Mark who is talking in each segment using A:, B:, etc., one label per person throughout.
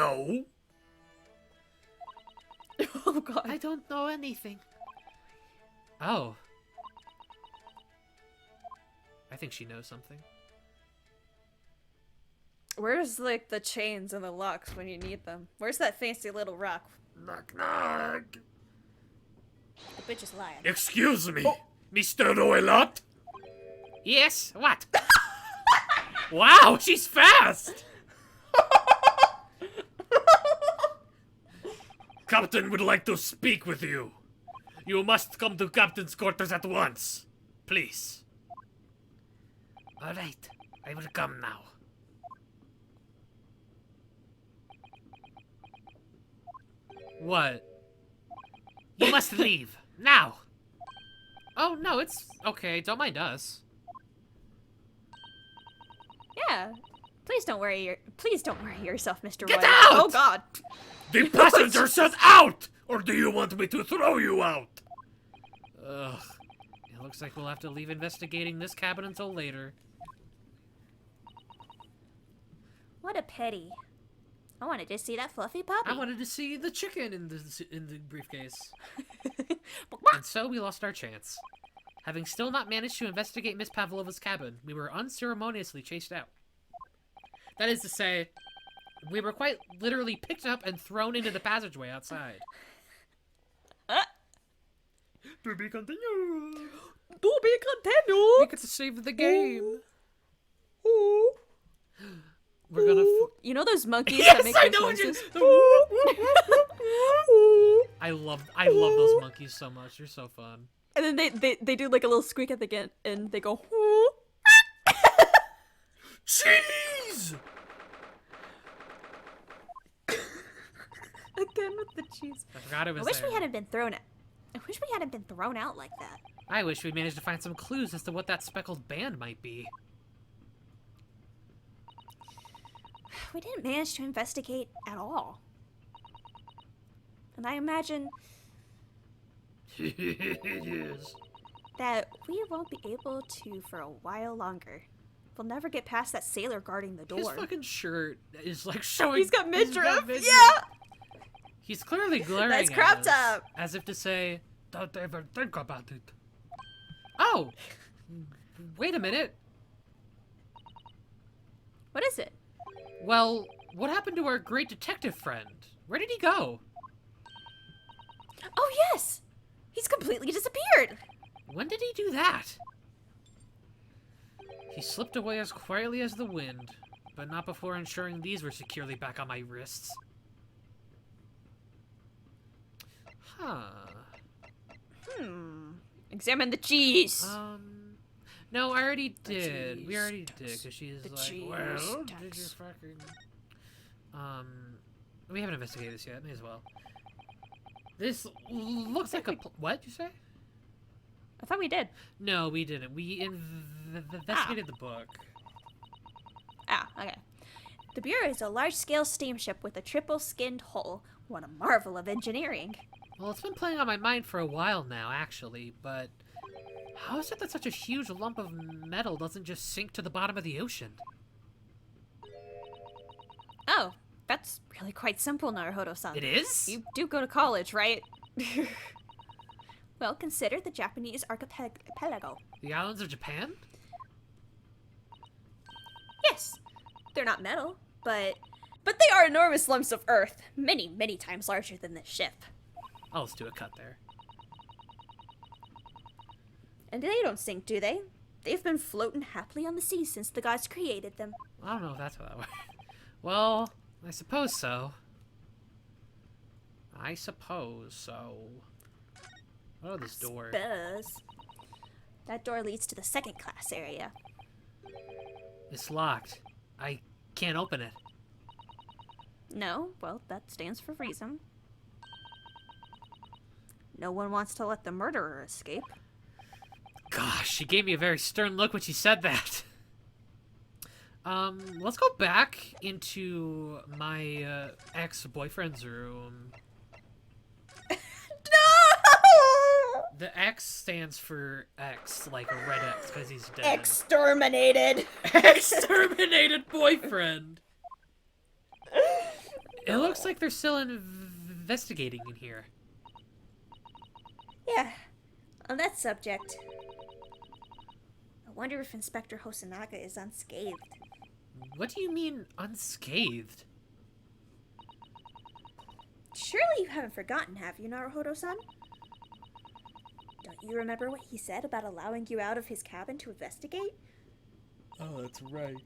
A: know?
B: Oh god.
C: I don't know anything. Oh. I think she knows something.
B: Where's, like, the chains and the locks when you need them? Where's that fancy little rock?
A: Knock, knock.
B: The bitch is lying.
A: Excuse me, Mr. Roylott?
C: Yes? What? Wow, she's fast!
A: Captain would like to speak with you. You must come to Captain's quarters at once. Please.
C: Alright, I will come now. What? You must leave. Now! Oh, no, it's okay. Don't mind us.
B: Yeah. Please don't worry yourself, Mr.
A: Get
B: Roy.
A: out!
B: Oh god.
A: The passenger said out! Or do you want me to throw you out?
C: Ugh. It looks like we'll have to leave investigating this cabin until later.
B: What a pity. I wanted to see that fluffy puppy.
C: I wanted to see the chicken in the briefcase. And so we lost our chance. Having still not managed to investigate Miss Pavlova's cabin, we were unceremoniously chased out. That is to say, we were quite literally picked up and thrown into the passageway outside.
A: To be continued.
B: To be continued.
C: We get to save the game. We're gonna.
B: You know those monkeys
A: Yes,
B: that make
A: I
B: those
A: know what
B: noises?
C: I love those monkeys so much. They're so fun.
B: And then they do like a little squeak at the end, and they go.
A: Cheese!
B: Again with the cheese.
C: I forgot it was
B: I wish
C: there.
B: we hadn't been thrown out. I wish we hadn't been thrown out like that.
C: I wish we managed to find some clues as to what that speckled band might be.
B: We didn't manage to investigate at all. And I imagine
A: Yes.
B: that we won't be able to for a while longer. We'll never get past that sailor guarding the door.
C: His fucking shirt is like showing.
B: He's got midriff.
C: midriff.
B: Yeah.
C: He's clearly glaring
B: That's
C: at
B: crop
C: us,
B: top.
C: as if to say, "Don't ever think about it." Oh, wait a minute.
B: What is it?
C: Well, what happened to our great detective friend? Where did he go?
B: Oh yes, he's completely disappeared.
C: When did he do that? He slipped away as quietly as the wind, but not before ensuring these were securely back on my wrists. Huh.
B: Examine the cheese.
C: No, I already did. We
B: cheese.
C: already did, because she's
B: The
C: like,
B: cheese
C: well, did you
B: tax.
C: fucking... We haven't investigated this yet, may as well. This looks like a... What'd you say?
B: I thought we did.
C: No, we didn't. We investigated the book.
B: Ah, okay. The Bureau is a large-scale steamship with a triple-skinned hull. What a marvel of engineering.
C: Well, it's been playing on my mind for a while now, actually, but... How is it that such a huge lump of metal doesn't just sink to the bottom of the ocean?
B: Oh, that's really quite simple, Naruhodo-san.
C: It is?
B: You do go to college, right? Well, consider the Japanese archipelago.
C: The islands of Japan?
B: Yes, they're not metal, but they are enormous lumps of earth, many, many times larger than this ship.
C: Oh, let's do a cut there.
B: And they don't sink, do they? They've been floating happily on the sea since the gods created them.
C: I don't know if that's how that works. Well, I suppose so. I suppose so. Oh, this door.
B: Buzz. That door leads to the second class area.
C: It's locked. I can't open it.
B: No, well, that stands for reason. No one wants to let the murderer escape.
C: Gosh, she gave me a very stern look when she said that. Let's go back into my ex-boyfriend's room.
B: No!
C: The X stands for X, like a red X, because he's dead.
B: Exterminated!
C: Exterminated boyfriend! It looks like they're still investigating in here.
B: Yeah, on that subject. I wonder if Inspector Hosanaga is unscathed.
C: What do you mean, unscathed?
B: Surely you haven't forgotten, have you, Naruhodo-san? Don't you remember what he said about allowing you out of his cabin to investigate?
D: Oh, that's right.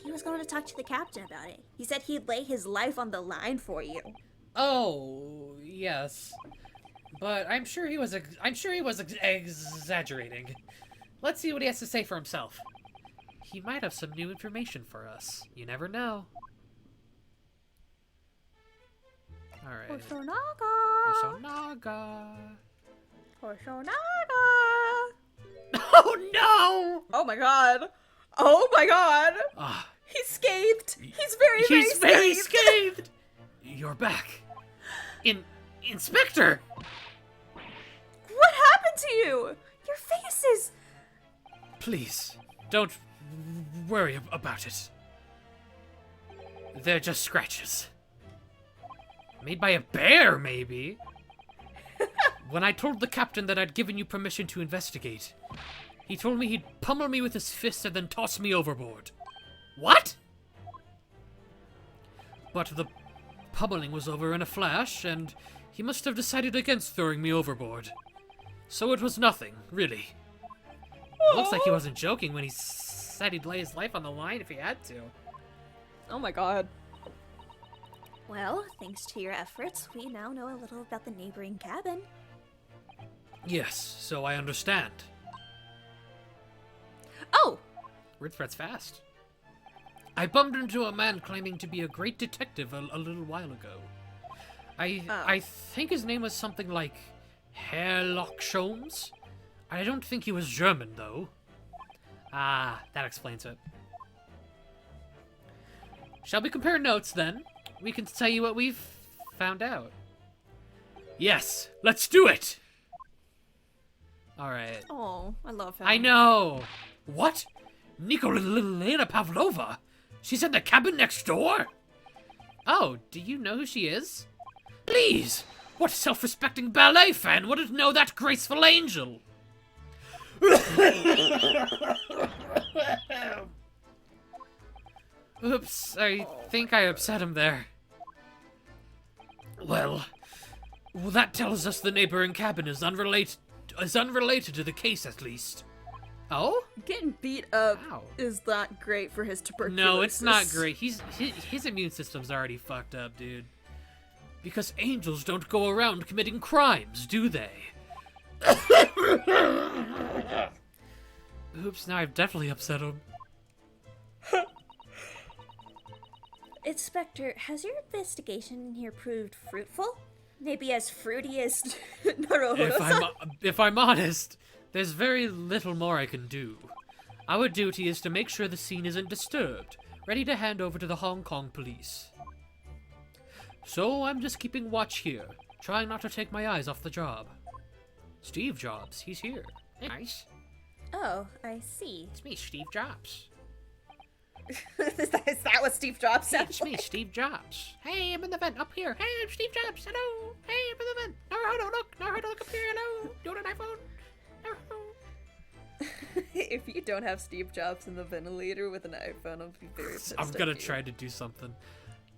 B: He was going to talk to the captain about it. He said he'd lay his life on the line for you.
C: Oh, yes. But I'm sure he was exaggerating. Let's see what he has to say for himself. He might have some new information for us. You never know. Alright. Hosonaga!
B: Hosonaga!
C: Oh no!
B: Oh my god! Oh my god!
C: Ah,
B: He's scathed! He's very,
C: he's very
B: scathed!
C: scathed! You're back. Inspector!
B: What happened to you? Your face is...
C: Please, don't worry about it. They're just scratches. Made by a bear, maybe? When I told the captain that I'd given you permission to investigate, he told me he'd pummel me with his fist and then toss me overboard. What? But the pummeling was over in a flash, and he must have decided against throwing me overboard. So it was nothing, really. Looks like he wasn't joking when he said he'd lay his life on the line if he had to.
B: Oh my god. Well, thanks to your efforts, we now know a little about the neighboring cabin.
C: Yes, so I understand.
B: Oh!
C: Word spreads fast. I bumped into a man claiming to be a great detective a little while ago. I think his name was something like Herlock Sholmes. I don't think he was German, though. Ah, that explains it. Shall we compare notes, then? We can tell you what we've found out. Yes, let's do it! Alright.
B: Oh, I love him.
C: I know! What? Nikolina Pavlova? She's in the cabin next door? Oh, do you know who she is? Please! What self-respecting ballet fan wouldn't know that graceful angel? Oops, I think I upset him there. Well, that tells us the neighboring cabin is unrelated to the case, at least. Oh?
B: Getting beat up
C: Ow.
B: is not great for his tuberculosis.
C: No, it's not great. His immune system's already fucked up, dude. Because angels don't go around committing crimes, do they? Oops, now I've definitely upset him.
B: Inspector, has your investigation in here proved fruitful? Maybe as fruity as Naruhodo-san?
C: If I'm honest, there's very little more I can do. Our duty is to make sure the scene isn't disturbed, ready to hand over to the Hong Kong police. So I'm just keeping watch here, trying not to take my eyes off the job. Steve Jobs, he's here. Hey, nice.
B: Oh, I see.
C: It's me, Steve Jobs.
B: is that what Steve Jobs
C: Hey,
B: sounds
C: it's me,
B: like?
C: Steve Jobs. Hey, I'm in the vent up here. Hey, I'm Steve Jobs. Hello. Hey, I'm in the vent. Naruhodo, look. Naruhodo, look up here. Hello. Do it on iPhone. Naruhodo.
B: If you don't have Steve Jobs in the ventilator with an iPhone, I'll be very pissed
C: I'm
B: at
C: gonna
B: you.
C: try to do something.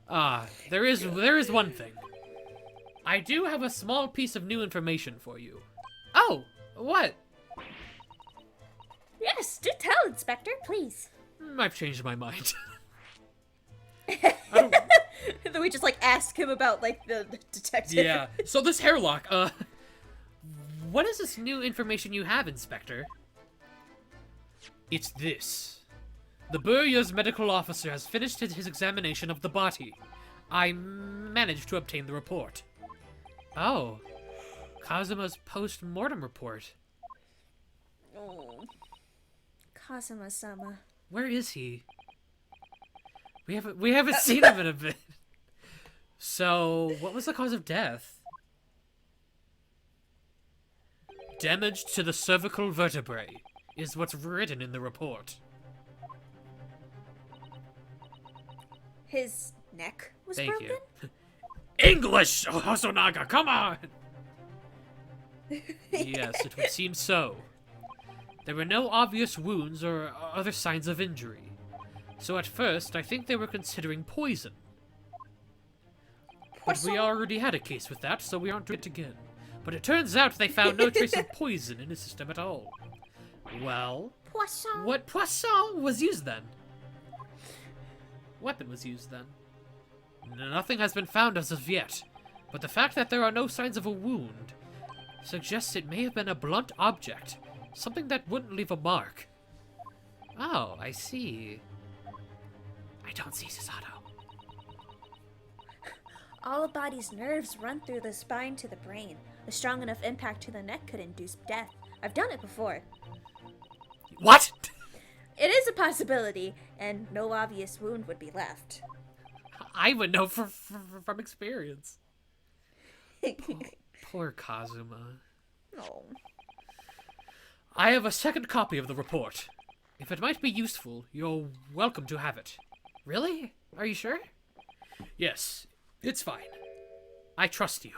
C: There is one thing. I do have a small piece of new information for you. Oh, what?
B: Yes, do tell, Inspector, please.
C: I've changed my mind.
B: Then we just, like, ask him about, like, the detective.
C: Yeah. So this hairlock, what is this new information you have, Inspector? It's this. The Buryu's medical officer has finished his examination of the body. I managed to obtain the report. Oh. Kazuma's post-mortem report.
B: Oh. Kazuma-sama.
C: Where is he? We haven't seen him in a bit. So, what was the cause of death? Damage to the cervical vertebrae is what's written in the report.
B: His neck was
C: Thank
B: broken?
C: you.
A: English, Hosonaga, come on!
C: Yes, it would seem so. There were no obvious wounds or other signs of injury. So at first, I think they were considering poison. But we already had a case with that, so we aren't doing it again. But it turns out they found no trace of poison in his system at all. Well,
B: Poisson.
C: what poisson was used then? Weapon was used then. Nothing has been found as of yet, but the fact that there are no signs of a wound suggests it may have been a blunt object, something that wouldn't leave a mark. Oh, I see. I don't see Susato.
B: All a body's nerves run through the spine to the brain. A strong enough impact to the neck could induce death. I've done it before.
A: What?
B: It is a possibility, and no obvious wound would be left.
C: I would know from experience. Poor Kazuma.
B: No.
C: I have a second copy of the report. If it might be useful, you're welcome to have it. Really? Are you sure? Yes, it's fine. I trust you.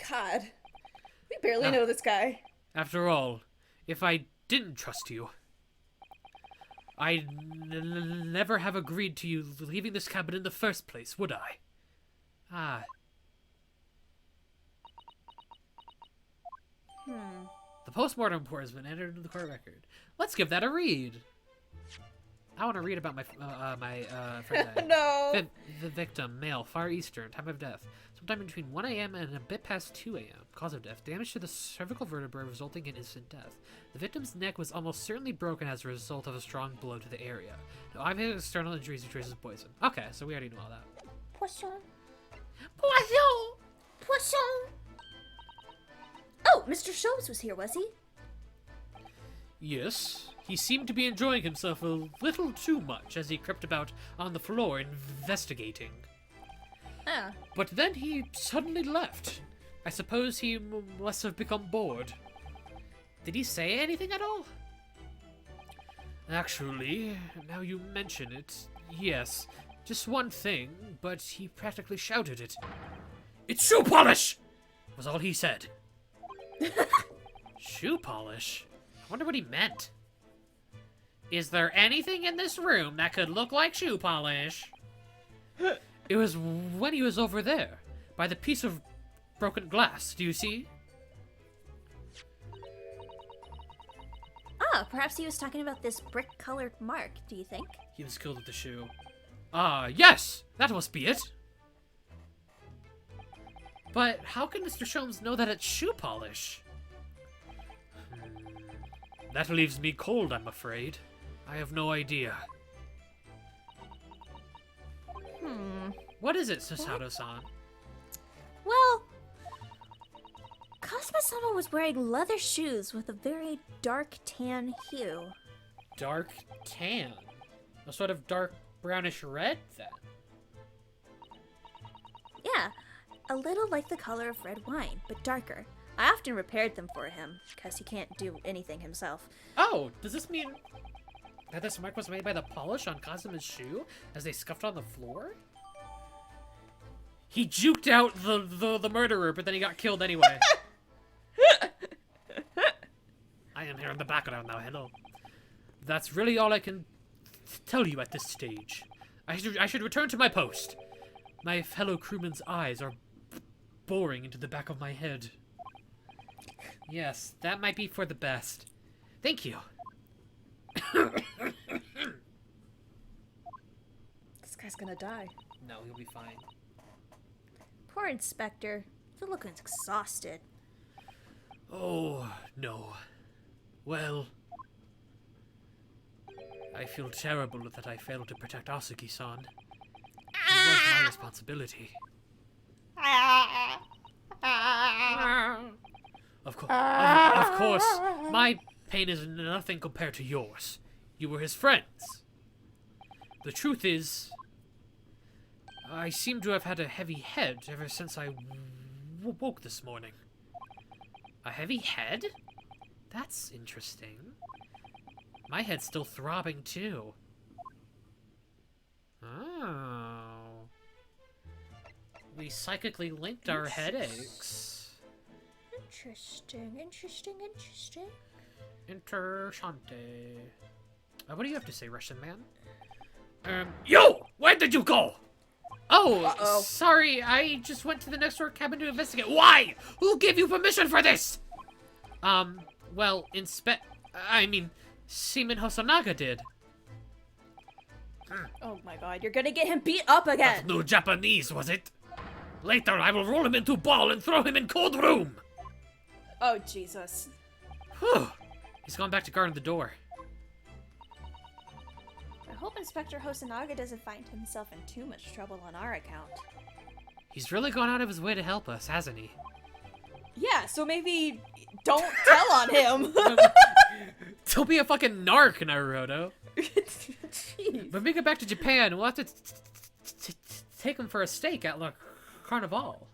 B: God. We barely
C: Ah.
B: know this guy.
C: After all, if I didn't trust you, I'd never have agreed to you leaving this cabin in the first place, would I? Ah. The postmortem report has been entered into the court record. Let's give that a read. I want to read about my friend.
B: No.
C: The victim, male, Far Eastern, time of death. Sometime between 1 a.m. and a bit past 2 a.m. Cause of death, damage to the cervical vertebrae resulting in instant death. The victim's neck was almost certainly broken as a result of a strong blow to the area. No obvious external injuries or traces of poison. Okay, so we already know all that.
B: Poisson.
C: Poisson!
B: Poisson. Oh, Mr. Sholmes was here, was he?
C: Yes, he seemed to be enjoying himself a little too much as he crept about on the floor investigating.
B: Ah.
C: But then he suddenly left. I suppose he must have become bored. Did he say anything at all? Actually, now you mention it, yes. Just one thing, but he practically shouted it.
A: It's shoe polish!
C: Was all he said. Shoe polish? I wonder what he meant. Is there anything in this room that could look like shoe polish? It was when he was over there, by the piece of broken glass, do you see?
B: Ah, perhaps he was talking about this brick-colored mark, do you think?
C: He was killed with the shoe. Yes! That must be it! But how can Mr. Sholmes know that it's shoe polish? That leaves me cold, I'm afraid. I have no idea. What is it, Susato-san?
B: Well, Kazuma-sama was wearing leather shoes with a very dark tan hue.
C: Dark tan? A sort of dark brownish red, then?
B: Yeah, a little like the color of red wine, but darker. I often repaired them for him, because he can't do anything himself.
C: Oh, does this mean that this mark was made by the polish on Kazuma's shoe as they scuffed on the floor? He juked out the murderer, but then he got killed anyway. I am here in the background now, hello. That's really all I can tell you at this stage. I should return to my post. My fellow crewmen's eyes are boring into the back of my head. Yes, that might be for the best. Thank you.
B: This guy's gonna die.
C: No, he'll be fine.
B: Poor Inspector. He looks exhausted.
C: Oh, no. Well, I feel terrible that I failed to protect Asuki-san. It was my responsibility. Of course, my pain is nothing compared to yours. You were his friends. The truth is, I seem to have had a heavy head ever since I woke this morning. A heavy head? That's interesting. My head's still throbbing too. Oh. We psychically linked our headaches.
B: Interesting, interesting, interesting.
C: Interessante. What do you have to say, Russian man?
A: Yo! Where did you go?
C: Oh,
B: Uh-oh.
C: sorry, I just went to the next door cabin to investigate.
A: Why? Who gave you permission for this?
C: Well, Seaman Hosonaga did.
B: Oh my god, you're gonna get him beat up again!
A: No Japanese, was it? Later, I will roll him into ball and throw him in cold room.
B: Oh, Jesus.
A: Whew.
C: He's gone back to guard the door.
B: I hope Inspector Hosonaga doesn't find himself in too much trouble on our account.
C: He's really gone out of his way to help us, hasn't he?
B: Yeah, so maybe don't tell on him!
C: Don't be a fucking narc, Naruto.
B: Jeez.
C: When we get back to Japan, we'll have to take him for a steak at La Carnival.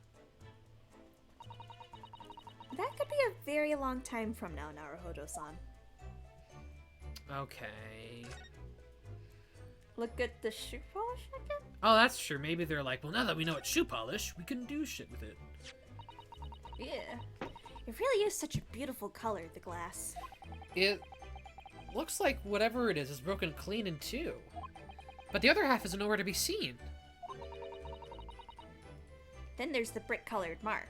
B: That could be a very long time from now, Naruhodo-san.
C: Okay.
B: Look at the shoe polish again?
C: Oh, that's true. Maybe they're like, well, now that we know it's shoe polish, we can do shit with it.
B: Yeah. It really is such a beautiful color, the glass.
C: It looks like whatever it is broken clean in two. But the other half is nowhere to be seen.
B: Then there's the brick-colored mark.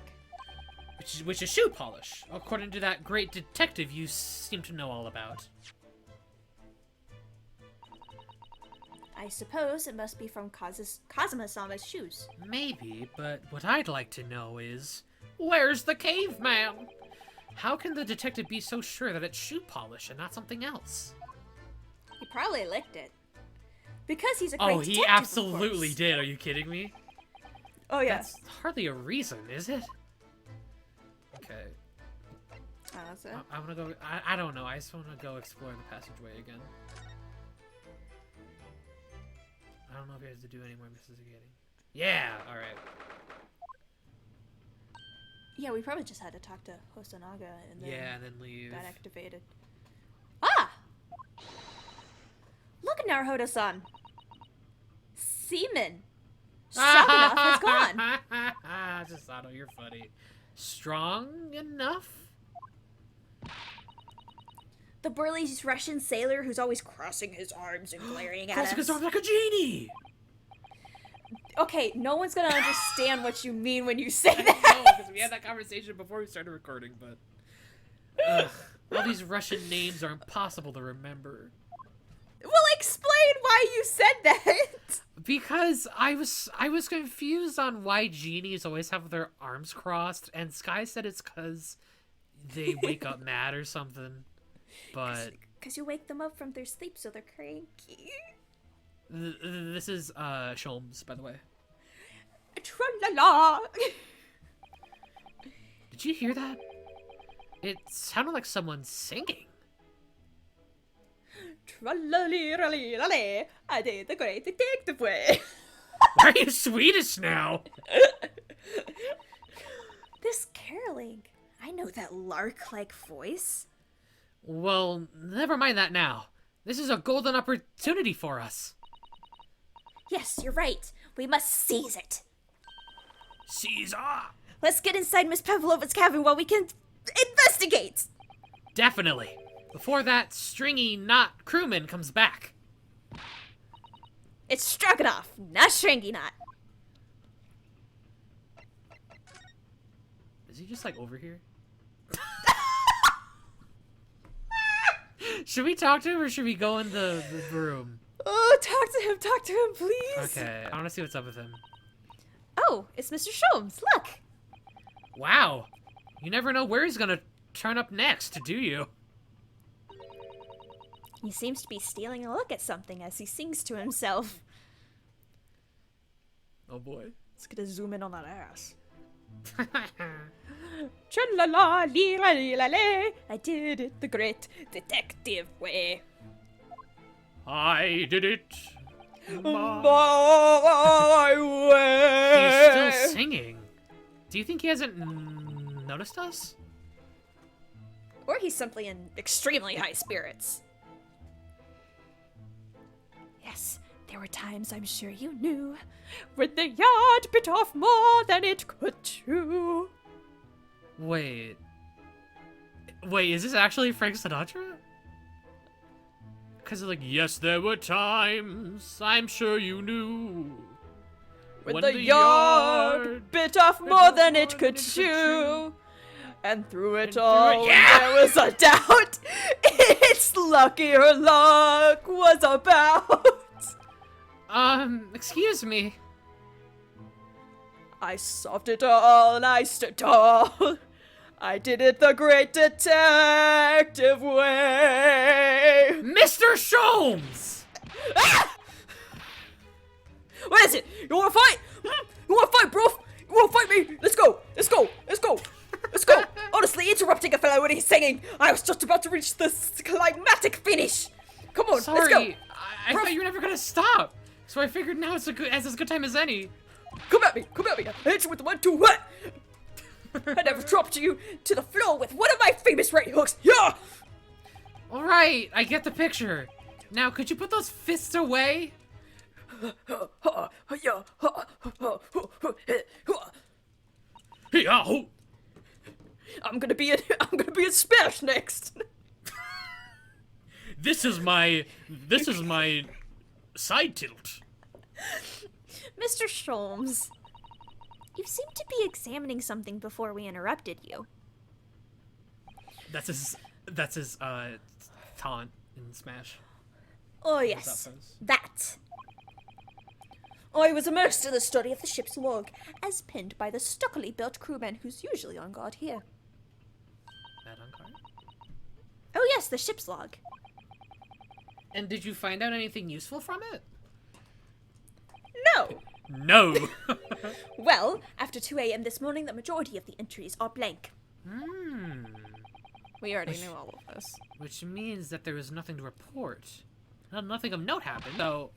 C: Which is shoe polish, according to that great detective you seem to know all about.
B: I suppose it must be from Kazuma-sama's shoes.
C: Maybe, but what I'd like to know is, where's the caveman? How can the detective be so sure that it's shoe polish and not something else?
B: He probably licked it. Because he's a great
C: Oh,
B: detective,
C: he
B: of
C: absolutely
B: course.
C: did. Are you kidding me?
B: Oh, yeah.
C: That's hardly a reason, is it? Okay.
B: That's it.
C: I want to go... I don't know. I just want to go explore the passageway again. I don't know if he has to do any more investigating. Yeah! Alright.
B: Yeah, we probably just had to talk to Hosonaga and then
C: Yeah, and then leave.
B: got activated. Ah! Look at Naruhodo-san! Seaman! Strong enough has gone!
C: Sasato, you're funny. Strong enough?
B: The burly Russian sailor who's always crossing his arms and glaring at
C: Crossing his
B: us.
C: arms like a genie!
B: Okay, no one's gonna understand what you mean when you say
C: I
B: that.
C: know, because we had that conversation before we started recording, but... Ugh, all these Russian names are impossible to remember.
B: Well, explain why you said that.
C: Because I was confused on why genies always have their arms crossed, and Sky said it's because they wake up mad or something. But
B: Because you wake them up from their sleep so they're cranky.
C: this is Sholmes, by the way.
B: Tra-la-la.
C: Did you hear that? It sounded like someone singing.
B: Tra-la-li-ra-li-la-li. I did the great detective way.
C: Why are you Swedish now?
B: This caroling. I know that lark-like voice.
C: Well, never mind that now. This is a golden opportunity for us.
B: Yes, you're right. We must seize it.
A: Caesar!
B: Let's get inside Miss Pavlova's cabin while we can investigate.
C: Definitely. Before that stringy knot crewman comes back.
B: It's Stroganoff, not Stringy Knot.
C: Is he just like over here? Should we talk to him or should we go in the room?
B: Oh, talk to him, please.
C: Okay, I want to see what's up with him.
B: Oh, it's Mr. Sholmes, look.
C: Wow. You never know where he's gonna turn up next, do you?
B: He seems to be stealing a look at something as he sings to himself.
C: Oh boy.
B: Let's get a zoom in on that ass. Tra-la-la-li-la-li-la-li. I did it the great detective way.
C: I did it.
B: My
C: He's
B: way.
C: still singing. Do you think he hasn't noticed us?
B: Or he's simply in extremely high spirits. Yes, There were times, I'm sure you knew, when the yard bit off more than it could chew.
C: Wait. Wait, is this actually Frank Sinatra? Because like, yes, there were times, I'm sure you knew.
B: When the yard bit off more than it could chew. And through it all, there was a doubt. It's lucky her luck was about.
C: Excuse me.
B: I solved it all and I stood tall. I did it the great detective way.
C: Mr. Sholmes!
B: What is it? You wanna fight? You wanna fight, bro? You wanna fight me? Let's go! Let's go! Let's go! Let's go! Honestly, interrupting a fellow when he's singing. I was just about to reach the climactic finish. Come on,
C: Sorry,
B: let's go.
C: I thought you were never gonna stop. So I figured now it's as good time as any.
B: Come at me, come at me. I hit you with the 1-2 what? I never dropped you to the floor with one of my famous right hooks. Yeah!
C: Alright, I get the picture. Now, could you put those fists away?
A: Yahoo!
B: I'm gonna be in Smash next.
A: This is my side tilt.
B: Mr. Sholmes, you seem to be examining something before we interrupted you.
C: That's his taunt in Smash.
B: Oh yes, that. I was immersed in the study of the ship's log, as penned by the stockily built crewman who's usually on guard here.
C: That on card?
B: Oh yes, the ship's log.
C: And did you find out anything useful from it?
B: No!
A: No.
B: Well, after 2 a.m. this morning, the majority of the entries are blank. We already knew all of this.
C: Which means that there was nothing to report. Nothing of note happened, so...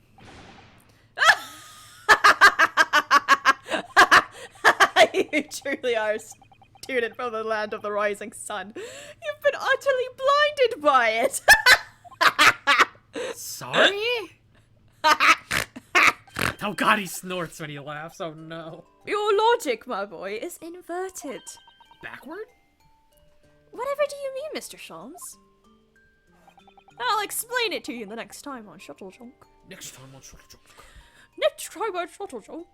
B: You truly are a student from the land of the rising sun. You've been utterly blinded by it.
C: Sorry? Oh god, he snorts when he laughs, oh no.
B: Your logic, my boy, is inverted.
C: Backward?
B: Whatever do you mean, Mr. Sholmes? I'll explain it to you the next time on Shuttle Junk.
C: Next time on Shuttle Junk.
B: Next time on Shuttle Junk.